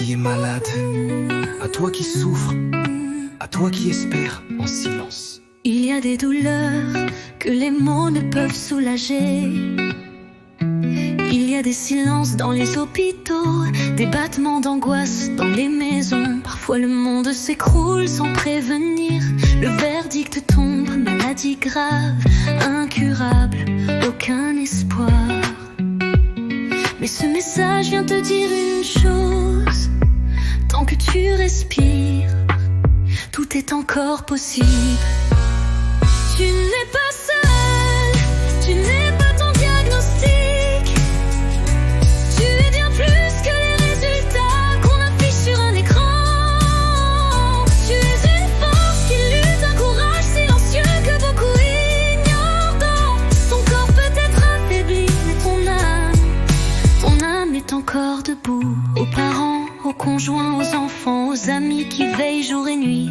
qui es malade, à toi qui souffres, à toi qui espères en silence. Il y a des douleurs que les mots ne peuvent soulager. Il y a des silences dans les hôpitaux, des battements d'angoisse dans les maisons. Parfois le monde s'écroule sans prévenir. Le verdict tombe, maladie grave, incurable, aucun espoir. Mais ce message vient te dire une chose: tant que tu respires, tout est encore possible. Tu n'es pas seul, tu n'es pas ton diagnostic. Tu es bien plus que les résultats qu'on affiche sur un écran. Tu es une force qui lutte, un courage silencieux que beaucoup ignorent. Ton corps peut être affaibli, mais ton âme est encore debout. Aux parents, aux conjoints, aux enfants, aux amis qui veillent jour et nuit,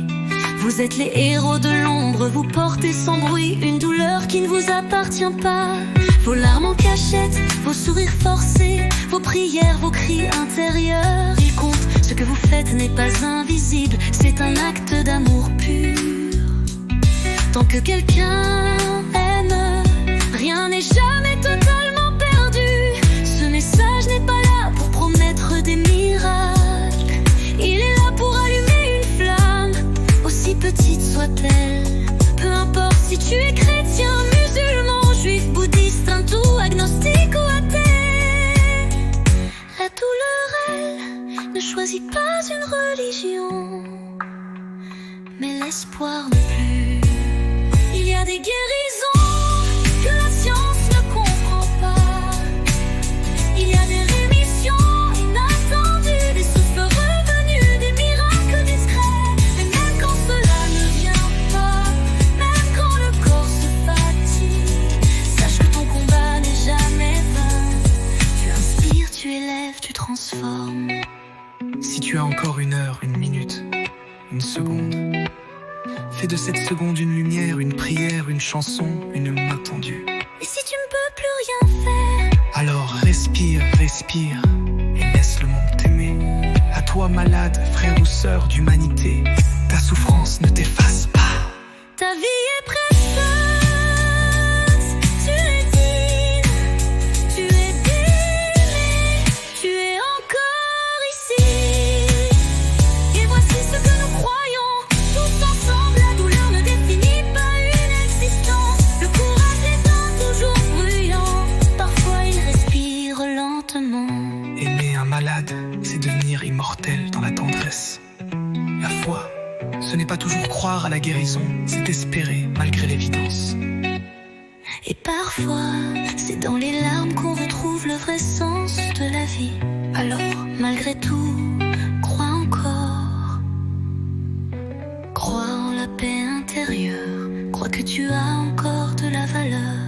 vous êtes les héros de l'ombre, vous portez sans bruit une douleur qui ne vous appartient pas. Vos larmes en cachette, vos sourires forcés, vos prières, vos cris intérieurs. Il compte, ce que vous faites n'est pas invisible, c'est un acte d'amour pur. Tant que quelqu'un aime, rien n'est jamais totalement perdu. Ce message n'est pas là pour promettre des miracles, il est là pour allumer une flamme, aussi petite soit-elle. Peu importe si tu es chrétien, musulman, juif, bouddhiste, hindou, agnostique ou athée, la douleur, elle, ne choisit pas une religion, mais l'espoir non plus. Il y a des guérisons que la science ne comprend pas. Il y a des rémissions inattendues, des souffles revenus, des miracles discrets. Mais même quand cela ne vient pas, même quand le corps se fatigue, sache que ton combat n'est jamais vain. Tu inspires, tu élèves, tu transformes. Si tu as encore une heure, une minute, une seconde, fais de cette seconde une lumière, une prière, une chanson, une main tendue. Et si tu ne peux plus rien faire, Alors respire, respire, et laisse le monde t'aimer. À toi malade, frère ou sœur d'humanité, ta souffrance ne t'efface pas. ta vie est précieuse. Tu es digne, tu es aimé, tu es encore ici. Et voici ce que nous croyons tous ensemble: la douleur ne définit pas une existence. Le courage étant toujours bruyant, parfois il respire lentement. Aimer un malade, c'est devenir immortel dans la tendresse. La foi, ce n'est pas toujours croire à la guérison, c'est espérer malgré l'évidence. Et parfois, c'est dans les larmes qu'on retrouve le vrai sens de la vie. Alors, malgré tout, crois encore. Crois en la paix intérieure. Crois que tu as encore de la valeur.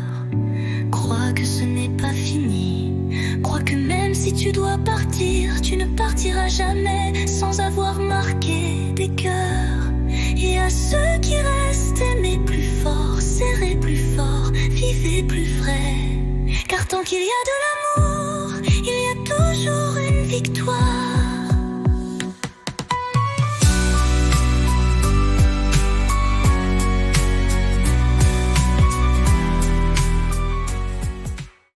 Crois que ce n'est pas fini. Crois que même si tu dois partir, tu ne partiras jamais sans avoir marqué des cœurs. Et à ceux qui restent, aimez plus fort, serrez plus fort, vivez plus vrai. Car tant qu'il y a de l'amour, il y a toujours une victoire.